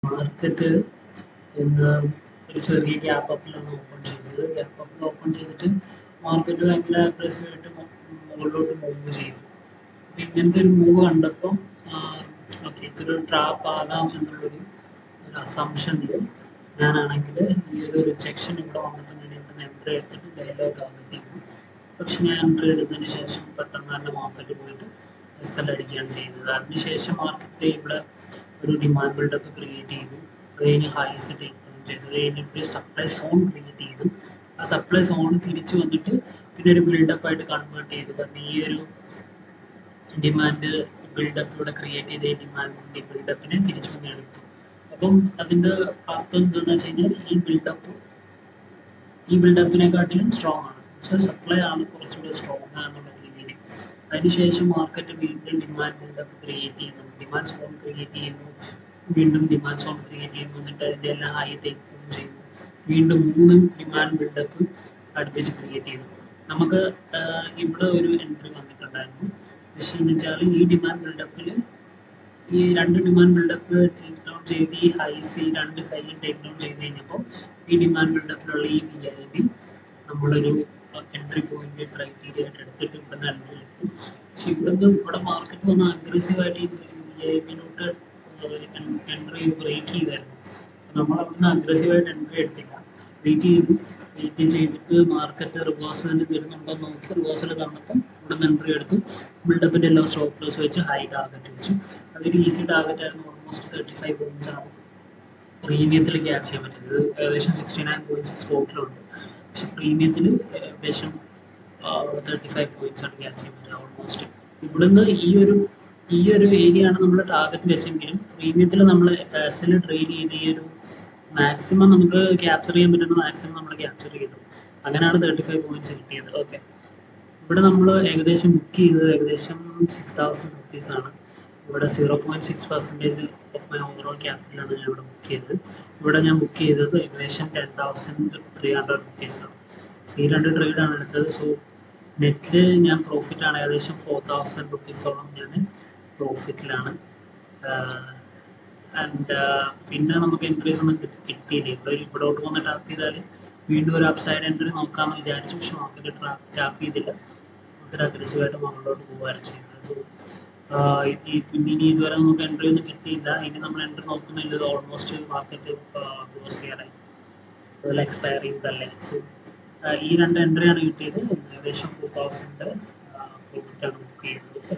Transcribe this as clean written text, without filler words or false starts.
Market ഇന്ന് ഒരു ചെറിയ ഗ്യാപ്പ് അപ്പിലാണ് ഓപ്പൺ ചെയ്തത്. ഗ്യാപ്പ് അപ്പിൽ ഓപ്പൺ ചെയ്തിട്ട് മാർക്കറ്റ് ഭയങ്കര അഗ്രസീവായിട്ട് മുകളിലോട്ട് മൂവ് ചെയ്തു. അപ്പം ഇങ്ങനത്തെ ഒരു മൂവ് കണ്ടപ്പോൾ ഓക്കെ ഇതൊരു ട്രാപ്പ് ആകാം എന്നുള്ളൊരു അസംഷനിൽ ഞാനാണെങ്കിൽ ഈ ഒരു റിജക്ഷൻ ഇവിടെ വന്നപ്പോൾ ഞാൻ ഇവിടെ എൻട്രി എടുത്തിട്ട് ഡയലോഗ് ആകത്തേക്കും. പക്ഷെ ഞാൻ എൻട്രി എടുത്തതിന് ശേഷം പെട്ടെന്ന് തന്നെ മാർക്കറ്റ് പോയിട്ട് എസ് അടിക്കുകയാണ് ചെയ്യുന്നത്. അതിനുശേഷം മാർക്കറ്റ് ഇവിടെ ഒരു ഡിമാൻഡ് ബിൽഡപ്പ് ക്രിയേറ്റ് ചെയ്തു. അത് കഴിഞ്ഞ് ഹൈസ് ടേക്ക് ഡൗൺ ചെയ്തു. അത് കഴിഞ്ഞിട്ട് ഒരു സപ്ലൈ സോൺ ക്രിയേറ്റ് ചെയ്തു. ആ സപ്ലൈ സോൺ തിരിച്ചു വന്നിട്ട് പിന്നെ ഒരു ബിൽഡപ്പ് ആയിട്ട് കൺവേർട്ട് ചെയ്തു. കാരണം ഈ ഒരു ഡിമാൻഡ് ബിൽഡപ്പ് ഇവിടെ ക്രിയേറ്റ് ചെയ്ത ഈ ഡിമാൻഡ് ബിൽഡപ്പിനെ തിരിച്ചു വന്ന് എടുത്തു. അപ്പം അതിൻ്റെ അർത്ഥം എന്താണെന്ന് വെച്ച് കഴിഞ്ഞാൽ ഈ ബിൽഡപ്പിനെക്കാട്ടിലും സ്ട്രോങ് ആണ്. പക്ഷേ സപ്ലൈ ആണ് കുറച്ചുകൂടി സ്ട്രോങ് എന്നുള്ള രീതിയിൽ. അതിനുശേഷം മാർക്കറ്റ് വീണ്ടും ഡിമാൻഡ് ബിൽഡപ്പ് ക്രിയേറ്റ് ചെയ്യുന്നു, ഡിമാൻഡ് സോൺ ക്രിയേറ്റ് ചെയ്യുന്നു, വീണ്ടും ഡിമാൻഡ് സോൺ ക്രിയേറ്റ് ചെയ്യുന്നു, എന്നിട്ട് അതിൻ്റെ എല്ലാം ഹൈ ടേക്ക് ഡൗൺ ചെയ്യുന്നു, വീണ്ടും 3 ഡിമാൻഡ് ബിൽഡപ്പ് അടുപ്പിച്ച് ക്രിയേറ്റ് ചെയ്യുന്നു. നമുക്ക് ഇവിടെ ഒരു എൻട്രി വന്നിട്ടുണ്ടായിരുന്നു. പക്ഷേ എന്ന് വെച്ചാൽ ഈ ഡിമാൻഡ് ബിൽഡപ്പിൽ ഈ 2 ഡിമാൻഡ് ബിൽഡപ്പ് ടേക്ക് ഡൗൺ ചെയ്ത് ഈ ഹൈസ് ഈ 2 ഹൈ ടേക്ക് ഡൗൺ ചെയ്ത് കഴിഞ്ഞപ്പോൾ ഈ ഡിമാൻഡ് ബിൽഡപ്പിലുള്ള ഈ VIP നമ്മളൊരു എൻട്രി പോയിന്റ് ക്രൈറ്റീരിയ ആയിട്ട് എടുത്തിട്ട് ഇവിടെ നിന്ന് എൻട്രി എടുത്തു. പക്ഷെ ഇവിടെ മാർക്കറ്റ് വന്ന് അഗ്രസീവായിട്ട് ഈ VIP-നോട്ട് എൻട്രി ബ്രേക്ക് ചെയ്തായിരുന്നു. നമ്മൾ അവിടുന്ന് അഗ്രസീവായിട്ട് എൻട്രി എടുത്തില്ല, വെയിറ്റ് ചെയ്തിട്ട് മാർക്കറ്റ് റിവേഴ്സ് തന്നെ തരുന്നുണ്ടോ എന്ന് നോക്കി റിവേഴ്സിൽ തന്നപ്പം ഇവിടുന്ന് എൻട്രി എടുത്തു. ബിൽഡപ്പിൻ്റെ എല്ലാം സ്റ്റോപ്പ് ലോസ് വെച്ച് ഹൈ ടാർഗറ്റ് വെച്ചു. അതൊരു ഈസി ടാർഗറ്റ് ആയിരുന്നു. ഓൾമോസ്റ്റ് 35 പോയിന്റ്സ് ആണ് പ്രീമിയത്തിൽ ക്യാച്ച് ചെയ്യാൻ പറ്റുന്നത്. ഏകദേശം 69 പോയിന്റ്സ് സ്പോട്ടിലുണ്ട്. പക്ഷെ പ്രീമിയത്തിൽ ഏകദേശം 35 പോയിന്റ്സ് ആണ് ക്യാച്ച് ചെയ്യാൻ പറ്റുന്നത് ഓൾമോസ്റ്റ്. ഇവിടുന്ന് ഈ ഒരു ഏരിയ ആണ് നമ്മൾ ടാർഗറ്റ് വെച്ചെങ്കിലും പ്രീമിയത്തിൽ നമ്മൾ എസിൽ ട്രേഡ് ചെയ്ത് ഈ ഒരു മാക്സിമം നമുക്ക് ക്യാപ്ചർ ചെയ്യാൻ പറ്റുന്ന മാക്സിമം നമ്മൾ ക്യാപ്ചർ ചെയ്തു. അങ്ങനെയാണ് 35 പോയിന്റ്സ് കിട്ടിയത്. ഓക്കെ, ഇവിടെ നമ്മൾ ഏകദേശം ബുക്ക് ചെയ്തത് ഏകദേശം 6000 റുപ്പീസാണ്. ഇവിടെ 0.6% ഓഫ് മൈ ഓവറോൾ ക്യാപിറ്റലാണ് ഞാൻ ഇവിടെ ബുക്ക് ചെയ്തത്. ഇവിടെ ഞാൻ ബുക്ക് ചെയ്തത് ഏകദേശം 10,300 റുപ്പീസാണ്. സോ ഈ 2 ട്രേഡാണ് എടുത്തത്. സോ നെറ്റിൽ ഞാൻ പ്രോഫിറ്റാണ് ഏകദേശം 4000 റുപ്പീസോളം ഞാൻ പ്രോഫിറ്റിലാണ്. ആൻഡ് പിന്നെ നമുക്ക് എൻട്രീസ് ഒന്നും കിട്ടിയില്ല. ഇവിടോട്ട് വന്ന് ടാപ്പ് ചെയ്താൽ വീണ്ടും ഒരു അപ്സൈഡ് എൻട്രി നോക്കാമെന്ന് വിചാരിച്ചു. പക്ഷെ മാർക്കറ്റ് ടാപ്പ് ചെയ്തില്ല. മാർക്കറ്റ് അഗ്രസീവായിട്ട് മുകളിലോട്ട് പോകുകയാണ് ചെയ്യുന്നത്. സോ പിന്നെ ഇനി ഇതുവരെ നമുക്ക് എൻട്രി ഒന്നും കിട്ടിയില്ല. ഇനി നമ്മൾ എൻട്രി നോക്കുന്നില്ല. ഓൾമോസ്റ്റ് മാർക്കറ്റ് ക്ലോസ് ചെയ്യാനായി, അതുപോലെ എക്സ്പയർ ചെയ്തതല്ലേ. സോ ഈ 2 എൻട്രിയാണ് കിട്ടിയത്. ഏകദേശം 4000 പ്രോഫിറ്റാണ് ബുക്ക് ചെയ്യുന്നത്. ഓക്കെ.